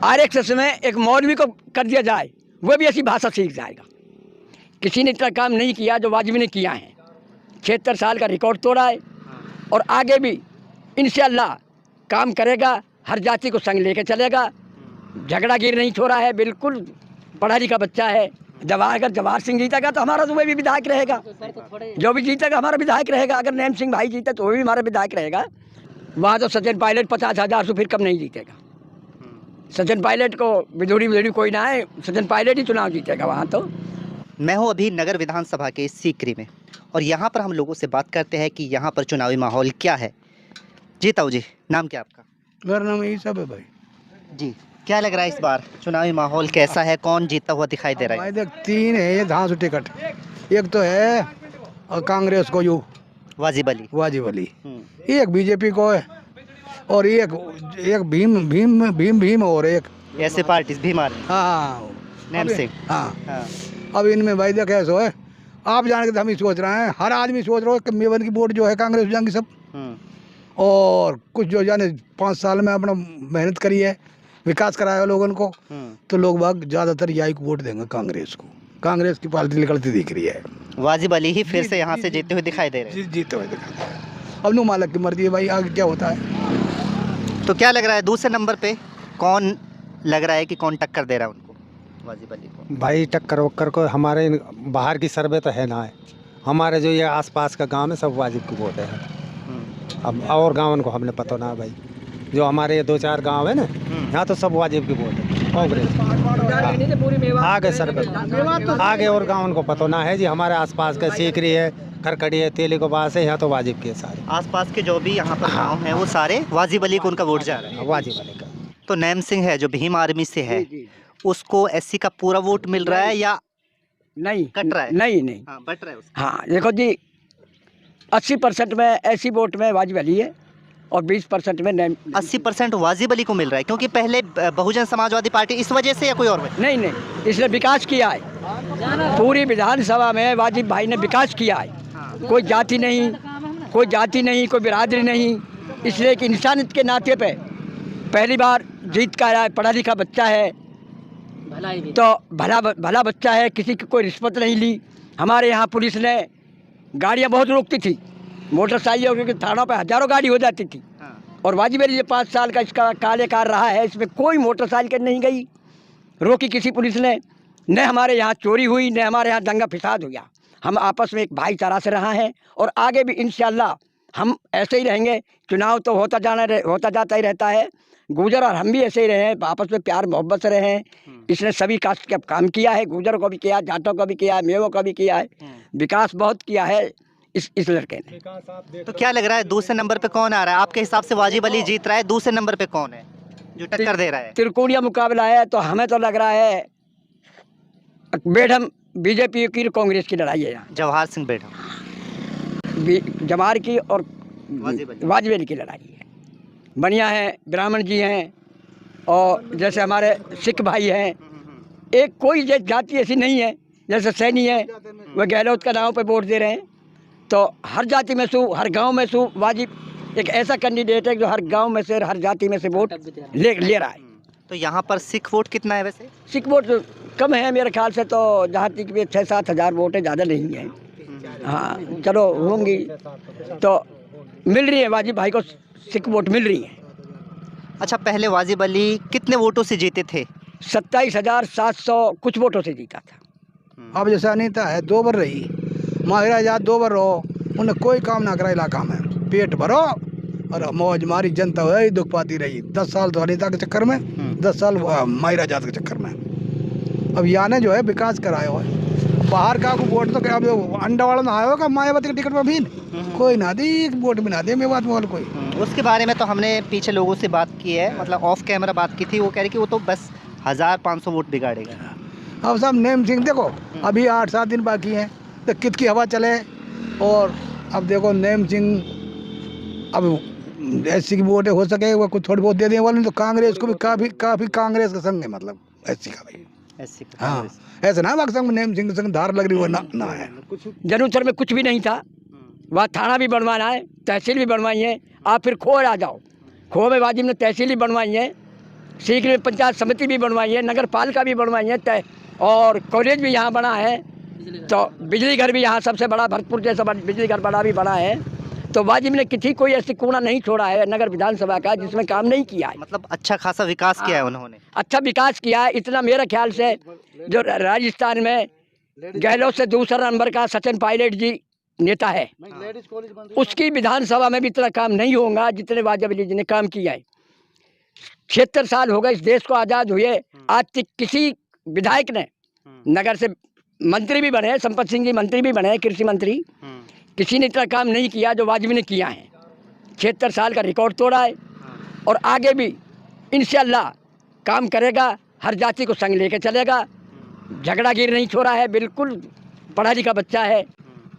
RSS में एक मौलवी को कर दिया जाए, वो भी ऐसी भाषा सीख जाएगा। किसी ने इतना काम नहीं किया जो वाजिब ने किया है। 76 साल का रिकॉर्ड तोड़ा है और आगे भी इंशाअल्लाह काम करेगा। हर जाति को संग लेके चलेगा। झगड़ागिरी नहीं छोड़ा है, बिल्कुल पढ़ा लिखा बच्चा है। अगर जवाहर सिंह जीतेगा तो हमारा तो वह भी विधायक रहेगा। जो भी जीतेगा हमारा विधायक रहेगा। अगर नैम सिंह भाई जीते तो वो भी हमारा विधायक रहेगा। वहाँ तो सचिन पायलट 50,000 से फिर कम नहीं जीतेगा। सचिन पायलट को विधोड़ी कोई ना है, सचिन पायलट ही चुनाव जीतेगा वहाँ तो। मैं हूँ अभी नगर विधानसभा के सीकरी में और यहाँ पर हम लोगों से बात करते हैं कि यहाँ पर चुनावी माहौल क्या है। जी ताऊ जी, नाम क्या आपका? मेरा नाम यही सब है भाई जी। क्या लग रहा है इस बार चुनावी माहौल कैसा है, कौन जीतता हुआ दिखाई दे रहा है? भाई देख 3 है ये धांसू टिकट। एक तो है और कांग्रेस को यू वाजिब अली। एक बीजेपी को है और एक भीम और एक ऐसे पार्टी भीम आर्मी। हाँ नैम सिंह। हाँ। अब इनमें भाई देख ऐसा है, आप जाने के हम ही सोच रहे हैं, हर आदमी सोच रहा है कि मेवन की वोट जो है कांग्रेस जाएंगी सब। और कुछ जो जाने 5 साल में अपना मेहनत करी है, विकास कराया लोगों को, तो लोग बाग ज़्यादातर यही को वोट देंगे कांग्रेस को। कांग्रेस की पार्टी निकलती दिख रही है। वाजिब अली ही फिर से यहाँ से जीते हुए दिखाई दे रहे हैं। जीते हुए दिखाई दे रहे हैं। अब नो मालिक की मर्जी है भाई, आगे क्या होता है। तो क्या लग रहा है दूसरे नंबर पे कौन लग रहा है कि कौन टक्कर दे रहा है उनको, वाजिब अली को? भाई टक्कर वक्कर को हमारे बाहर की सर्वे तो है ना है। हमारे जो ये आसपास का गांव है सब वाजिब की वोट है। अब और गाँव को हमने पता ना भाई, जो हमारे ये 2-4 गांव है ना, यहाँ तो सब वाजिब की वोट है कांग्रेस। आगे सर्वे आगे और गाँव को पता ना है जी। हमारे आसपास का सीकरी है, करकड़ी है, तेली को बास है, यहाँ तो वाजिब के सारे। आसपास के जो भी यहाँ पर गाँव हैं वो सारे वाजिब अली को उनका वोट जा रहा है। वाजिब अली का। तो नैम सिंह है जो भीम आर्मी से है, उसको एससी का पूरा वोट मिल रहा है या नहीं कट रहा है? नहीं। हाँ, बट रहा है उसका। हाँ देखो जी, 80% में ऐसी वोट में वाजिब अली है और 20% में नैम। 80% वाजिब अली को मिल रहा है क्योंकि पहले बहुजन समाजवादी पार्टी, इस वजह से या कोई और वजह? नहीं, इसने विकास किया है। पूरी विधानसभा में वाजिब भाई ने विकास किया है। कोई जाति नहीं, कोई बिरादरी नहीं, इसलिए कि इंसानियत के नाते पे पहली बार जीत का आया है। पढ़ा लिखा बच्चा है तो भला बच्चा है, किसी की कोई रिश्वत नहीं ली। हमारे यहाँ पुलिस ने गाड़ियाँ बहुत रोकती थी, मोटरसाइकिल, क्योंकि थानों पे हजारों गाड़ी हो जाती थी। और वाजिब अली 5 साल का इसका कार्यकाल रहा है, इसमें कोई मोटरसाइकिल नहीं गई रोकी किसी पुलिस ने। न हमारे यहाँ चोरी हुई, न हमारे यहाँ दंगा फिसाद हुआ। हम आपस में एक भाईचारा से रहा है और आगे भी इंशाअल्लाह हम ऐसे ही रहेंगे। चुनाव तो होता जाता ही रहता है। गुजर और हम भी ऐसे ही रहे हैं, आपस में प्यार मोहब्बत से रहे हैं। इसने सभी कास्ट का काम किया है, गुजर को भी किया, जाटों को भी किया है, मेवों को भी किया है। विकास बहुत किया है इस लड़के ने। तो क्या लग रहा है दूसरे नंबर पे कौन आ रहा है आपके हिसाब से? वाजिब अली जीत रहा है, दूसरे नंबर पे कौन है जो टक्कर दे रहा है? त्रिकोणीय मुकाबला है, तो हमें तो लग रहा है बेढम बीजेपी की कांग्रेस की लड़ाई है यहाँ। जवाहर सिंह बेढम, जवाहर की और वाजिब अली की लड़ाई है। बढ़िया है, ब्राह्मण जी हैं और जैसे हमारे सिख भाई हैं। एक कोई जाति ऐसी नहीं है, जैसे सैनी है वह गहलोत का नाम पे वोट दे रहे हैं। तो हर जाति में से, हर गांव में से वाजिब एक ऐसा कैंडिडेट है जो हर गांव में से, हर जाति में से वोट ले रहा है। तो यहाँ पर सिख वोट कितना है वैसे? सिख वोट कम है मेरे ख्याल से, तो जहाँ तक भी 6-7 हज़ार वोट है, ज़्यादा नहीं है। हाँ चलो होंगी तो मिल रही है, वाजिब भाई को सिख वोट मिल रही है। अच्छा, पहले वाजिब अली कितने वोटों से जीते थे? 27,700 कुछ वोटों से जीता था। अब जैसे अनीता है 2 बार रही, माहिरा आजाद 2 बार रहो, उन्हें कोई काम ना करा इलाका में। पेट भरो और मौज मारी, जनता वही दुख पाती रही। 10 साल तो अनीता के चक्कर में, 10 साल माहिरा आजाद के चक्कर में। अब याने जो है विकास कराया हुआ है। बाहर का को वोट तो क्या अंडा वाला ना आया मायावती के टिकट में भी कोई ना दी, एक वोट भी ना दे मेवात वाल कोई। उसके बारे में तो हमने पीछे लोगों से बात की है, मतलब ऑफ कैमरा बात की थी। वो कह रहे कि वो तो बस 1500 वोट बिगाड़ेगा। अब सब नैम सिंह देखो, अभी 8-7 दिन बाकी हैं तो कित की हवा चले। और अब देखो नैम सिंह अब एससी की वोट हो सके वो कुछ थोड़ी बहुत दे दें वाले, तो कांग्रेस को भी काफ़ी कांग्रेस का संग है, मतलब एससी का भाई। हाँ ऐसा ना बाकी संग नैम सिंह संग धार लग रही वो ना है। जरूर में कुछ भी नहीं था, वहाँ थाना भी बनवाना है, तहसील भी बनवाई है। आप फिर खो आ जाओ, खो में वाजिब ने तहसील भी बनवाई है, सीकरी में पंचायत समिति भी बनवाई है, नगर पालिका भी बनवाई है तय, और कॉलेज भी यहाँ बना है, तो बिजली घर भी यहाँ सबसे बड़ा भरतपुर जैसा बिजली घर बड़ा भी बना है। तो वाजिब ने किसी कोई ऐसी कोना नहीं छोड़ा है नगर विधानसभा का जिसमें काम नहीं किया है। मतलब अच्छा खासा विकास किया है उन्होंने। अच्छा विकास किया है। इतना मेरे ख्याल से जो राजस्थान में गहलोत से दूसरा नंबर का सचिन पायलट जी नेता है, उसकी विधानसभा में भी इतना काम नहीं होगा जितने वाजिब अली जी ने काम किया है। 76 साल हो गए इस देश को आज़ाद हुए, आज तक किसी विधायक ने नगर से मंत्री भी बने, संपत सिंह जी मंत्री भी बने, कृषि मंत्री, किसी ने इतना काम नहीं किया जो वाजिब ने किया है। 76 साल का रिकॉर्ड तोड़ा है और आगे भी इंशाअल्लाह काम करेगा, हर जाति को संग लेके चलेगा, झगड़ागिर नहीं छोड़ा है, बिल्कुल पढ़ा लिखा बच्चा है।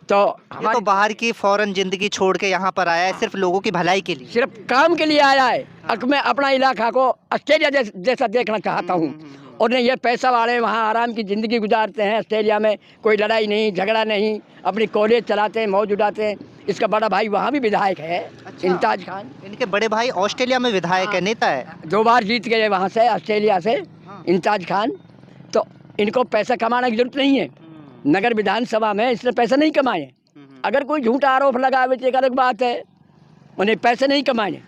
तो ये तो बाहर की फॉरेन जिंदगी छोड़ के यहाँ पर आया है सिर्फ लोगों की भलाई के लिए, सिर्फ काम के लिए आया है। मैं अपना इलाका को ऑस्ट्रेलिया जैसा देखना चाहता हूँ, और नहीं ये पैसा वाले वहाँ आराम की ज़िंदगी गुजारते हैं। ऑस्ट्रेलिया में कोई लड़ाई नहीं, झगड़ा नहीं, अपनी कॉलेज चलाते हैं, मौज उड़ाते हैं। इसका बड़ा भाई वहाँ भी विधायक है, इम्तियाज खान। इनके बड़े भाई ऑस्ट्रेलिया में विधायक है, नेता है, 2 बार जीत गए वहाँ से, ऑस्ट्रेलिया से, इम्तियाज खान। तो इनको पैसा कमाने की जरूरत नहीं है, नगर विधानसभा में इसने पैसा नहीं कमाए। अगर कोई झूठा आरोप लगावे तो एक अलग बात है, उन्हें पैसे नहीं कमाए।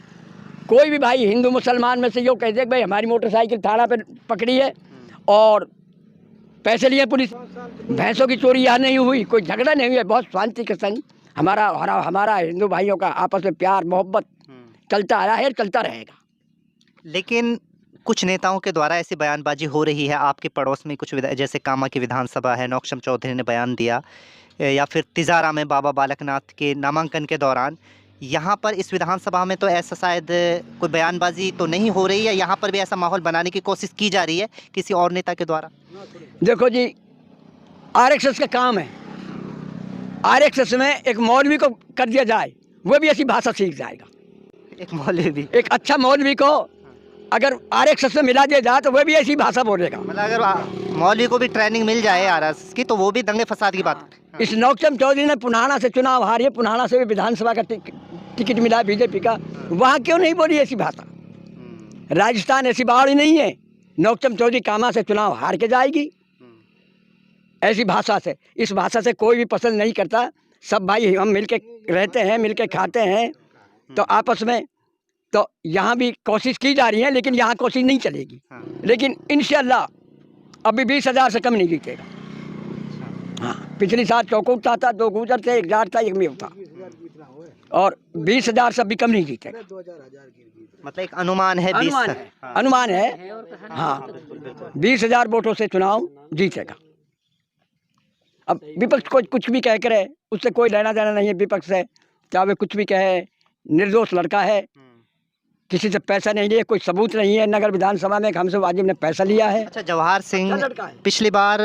कोई भी भाई हिंदू मुसलमान में से यो कह दे कि भाई हमारी मोटरसाइकिल थाना पे पकड़ी है और पैसे लिए पुलिस, भैंसों की चोरी यहाँ नहीं हुई, कोई झगड़ा नहीं हुआ, बहुत शांति के संग हमारा हिंदू भाइयों का आपस में प्यार मोहब्बत चलता आया है, चलता रहेगा। लेकिन कुछ नेताओं के द्वारा ऐसी बयानबाजी हो रही है आपके पड़ोस में, कुछ जैसे कामा की विधानसभा है, नौक्षम चौधरी ने बयान दिया, या फिर तिजारा में बाबा बालकनाथ के नामांकन के दौरान। यहाँ पर इस विधानसभा में तो ऐसा शायद कोई बयानबाजी तो नहीं हो रही है, यहाँ पर भी ऐसा माहौल बनाने की कोशिश की जा रही है किसी और नेता के द्वारा। देखो जी, आरएसएस का काम है, आरएसएस में एक मौलवी को कर दिया जाए, वो भी ऐसी भाषा सीख जाएगा। एक मौलवी, एक अच्छा मौलवी को अगर आरएसएस में मिला दिया जाए तो वह भी ऐसी भाषा बोलेगा। मतलब अगर मौलवी को भी ट्रेनिंग मिल जाए आरएसएस की तो वो भी दंगे फसाद की बात। इस नौक्षम चौधरी ने पुनाना से चुनाव हारे, पुनाना से भी विधानसभा का टिकट मिला बीजेपी का, वहाँ क्यों नहीं बोली ऐसी भाषा? राजस्थान ऐसी बाढ़ नहीं है, नौक्षम चौधरी कामा से चुनाव हार के जाएगी ऐसी भाषा से। इस भाषा से कोई भी पसंद नहीं करता, सब भाई हम मिलके रहते हैं, मिलके खाते हैं, तो आपस में तो यहाँ भी कोशिश की जा रही है, लेकिन यहाँ कोशिश नहीं चलेगी। लेकिन इंशाअल्लाह अभी 20,000 से कम नहीं जीतेगा। हाँ, पिछली साल चौकुटा था, 2 गुजर थे, 1,000 था, 1 में होता, और 20,000 से भी कम नहीं जीतेगा। मतलब एक अनुमान है, अनुमान है हाँ, 20,000 वोटों से चुनाव जीतेगा। अब विपक्ष को कुछ भी कह करे, उससे कोई लेना देना नहीं है विपक्ष से, चाहे वे कुछ भी कहे, निर्दोष लड़का है, किसी से पैसा नहीं लिया, कोई सबूत नहीं है नगर विधानसभा में हमसे वाजिब ने पैसा लिया है। अच्छा, जवाहर सिंह पिछली बार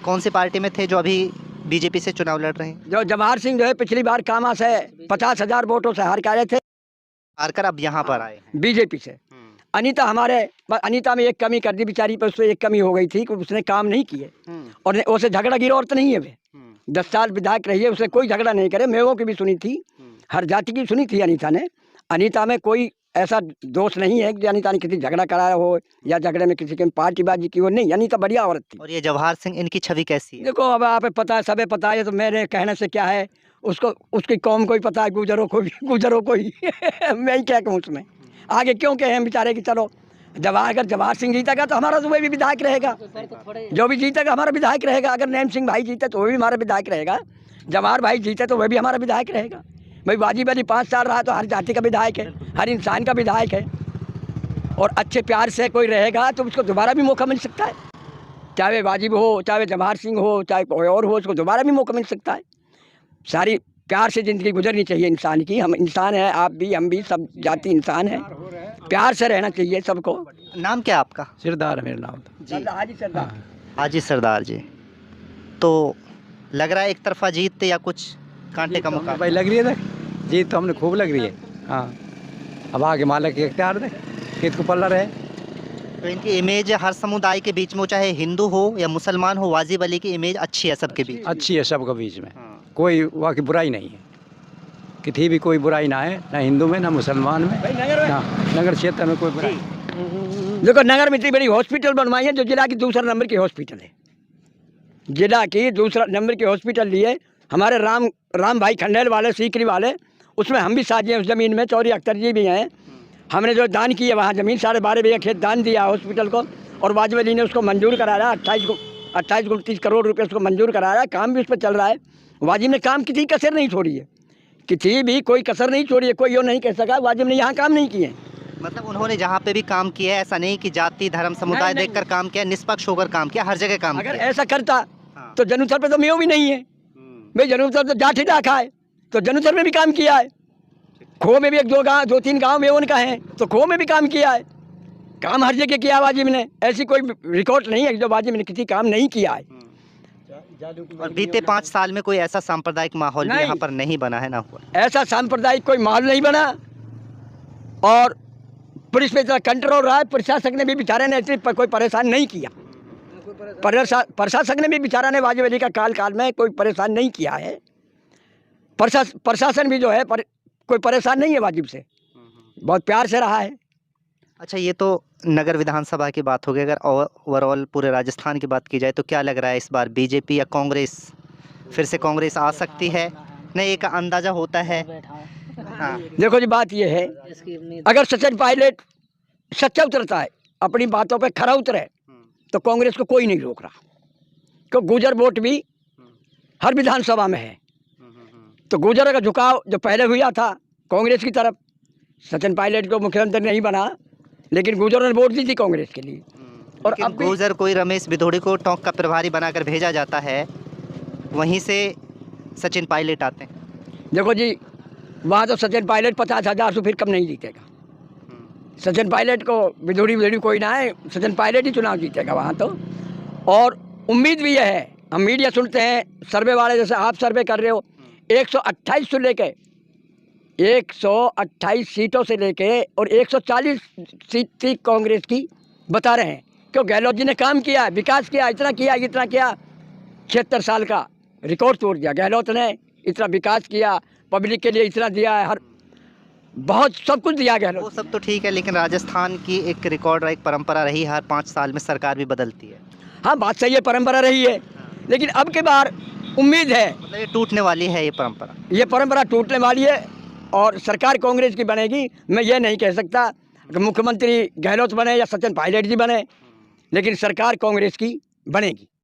कौन सी पार्टी में थे जो अभी बीजेपी से चुनाव लड़ रहे हैं? जो जवाहर सिंह जो है पिछली बार कामा से 50,000 वोटों से हार के आए थे, हारकर अब यहाँ पर आए बीजेपी से। अनीता अनीता में एक कमी कर दी बेचारी पर, उससे एक कमी हो गई थी कि उसने काम नहीं किए, और उसे झगड़ा गिर और तो नहीं है। वे 10 साल विधायक रही है, उसे कोई झगड़ा नहीं करे, मेवों की भी सुनी थी, हर जाति की सुनी थी अनीता ने। अनीता में कोई ऐसा दोष नहीं है कि अनीता ने किसी झगड़ा कराया हो या झगड़े में किसी की पार्टीबाजी की हो, नहीं, अनीता बढ़िया औरत थी। और ये जवाहर सिंह, इनकी छवि कैसी है? देखो अब आप पता है, सबे पता है, तो मेरे कहने से क्या है, उसको उसकी कौम को ही पता है, गुजरों को ही मैं ही क्या कहूँ उसमें, आगे क्यों कहें बेचारे कि चलो अगर जवाहर सिंह जीतेगा तो हमारा तो वही भी विधायक रहेगा, जो भी जीतेगा हमारा विधायक रहेगा। अगर नैम सिंह भाई जीते तो वो भी हमारा विधायक रहेगा, जवाहर भाई जीते तो वह भी हमारा विधायक रहेगा। भाई वाजिब अली 5 साल रहा तो हर जाति का विधायक है, हर इंसान का विधायक है, और अच्छे प्यार से कोई रहेगा तो उसको दोबारा भी मौका मिल सकता है, चाहे वाजिब हो, चाहे जवाहर सिंह हो, चाहे कोई और हो, उसको दोबारा भी मौका मिल सकता है। सारी प्यार से ज़िंदगी गुजरनी चाहिए इंसान की। हम इंसान हैं, आप भी, हम भी, सब जाति इंसान हैं, प्यार से रहना चाहिए सबको। नाम क्या आपका? सरदार मेरा नाम जी, हाजी सरदार। हाजी सरदार जी। तो लग रहा है एक तरफा जीत या कुछ कांटे का मुकाबला? भाई लग रही है, जीत तो हमने खूब लग रही है। हाँ, अब आगे मालिक के इख्तियार दे, खेत को पल्ला रहे। तो इनकी इमेज हर समुदाय के बीच में, चाहे हिंदू हो या मुसलमान हो, वाजिब अली की इमेज अच्छी है सबके बीच, अच्छी है सबके बीच में। कोई वहाँ की बुराई नहीं है, किसी भी कोई बुराई ना है, ना हिंदू में, ना मुसलमान में, ना नगर क्षेत्र में कोई बुराई। देखो नगर में इतनी बड़ी हॉस्पिटल बनवाई है जो जिला की दूसरा नंबर की हॉस्पिटल है, जिला की दूसरा नंबर की हॉस्पिटल लिए हमारे राम भाई खंडेल वाले सीकरी वाले, उसमें हम भी साझी हैं उस ज़मीन में, चौधरी अख्तर जी भी हैं। हमने जो दान की है वहाँ ज़मीन 12.5 बीघा खेत दान दिया हॉस्पिटल को, और वाजपेयी जी ने उसको मंजूर कराया, 28-29 करोड़ रुपये उसको मंजूर कराया, काम भी उस पर चल रहा है। वाजिब ने काम किसी कसर नहीं छोड़ी है, किसी भी कोई कसर नहीं छोड़ी है, कोई ये नहीं कह सका वाजिब ने यहाँ काम नहीं किए। मतलब उन्होंने जहाँ पे भी काम किया है, ऐसा नहीं कि जाति धर्म समुदाय नहीं। देखकर काम किया, निष्पक्ष होकर काम किया, हर जगह काम अगर किया। ऐसा करता हाँ। तो जनुसर पे तो मेव भी नहीं है भाई, जनुसर तो जाट ही डाका है, तो जनुसर में भी काम किया है, खो में भी 2-3 गाँव में उनका है, तो खो में भी काम किया है, काम हर जगह किया वाजिब ने। ऐसी कोई रिकॉर्ड नहीं है जो वाजिब ने किसी काम नहीं किया है। और बीते 5 साल में कोई ऐसा सांप्रदायिक माहौल भी नहीं। यहाँ पर नहीं बना है, ना हुआ। ऐसा सांप्रदायिक कोई माहौल नहीं बना, और पुलिस पे इतना कंट्रोल रहा है, प्रशासक ने भी बेचारे ने इतनी कोई परेशान नहीं किया, प्रशासक ने भी बेचारा ने वाजिब अली का काल में कोई परेशान नहीं किया है। प्रशासन भी जो है कोई परेशान नहीं है वाजिब से, बहुत प्यार से रहा है। अच्छा, ये तो नगर विधानसभा की बात हो गई। अगर ओवरऑल पूरे राजस्थान की बात की जाए तो क्या लग रहा है इस बार बीजेपी या कांग्रेस, फिर से कांग्रेस आ सकती है? नहीं, एक अंदाजा होता है। हाँ। देखो जी बात ये है, अगर सचिन पायलट सच्चा उतरता है, अपनी बातों पे खरा उतरे, तो कांग्रेस को कोई नहीं रोक रहा, क्योंकि गुजर वोट भी हर विधानसभा में है। तो गुजर का झुकाव जो पहले हुआ था कांग्रेस की तरफ, सचिन पायलट को मुख्यमंत्री नहीं बना, लेकिन गुजर ने वोट दी थी कांग्रेस के लिए। और लेकिन अब गुजर कोई रमेश भिदोड़ी को टोंक का प्रभारी बनाकर भेजा जाता है, वहीं से सचिन पायलट आते हैं। देखो जी, वहाँ तो सचिन पायलट 50,000 से फिर कम नहीं जीतेगा। सचिन पायलट को विधोड़ी कोई ना है, सचिन पायलट ही चुनाव जीतेगा वहाँ तो। और उम्मीद भी यह है, हम मीडिया सुनते हैं, सर्वे वाले जैसे आप सर्वे कर रहे हो, 128 से लेके 128 सीटों से लेके और 140 सीट थी कांग्रेस की बता रहे हैं, क्यों गहलोत जी ने काम किया, विकास किया, इतना किया, 76 साल का रिकॉर्ड तोड़ दिया गहलोत ने, इतना विकास किया, पब्लिक के लिए इतना दिया है, हर बहुत सब कुछ दिया गहलोत। वो सब तो ठीक है, लेकिन राजस्थान की एक रिकॉर्ड और एक परंपरा रही, हर 5 साल में सरकार भी बदलती है। हाँ बात सही है, परंपरा रही है, लेकिन अब के बार उम्मीद है मतलब ये टूटने वाली है, ये परंपरा टूटने वाली है, और सरकार कांग्रेस की बनेगी। मैं ये नहीं कह सकता कि मुख्यमंत्री गहलोत बने या सचिन पायलट जी बने, लेकिन सरकार कांग्रेस की बनेगी।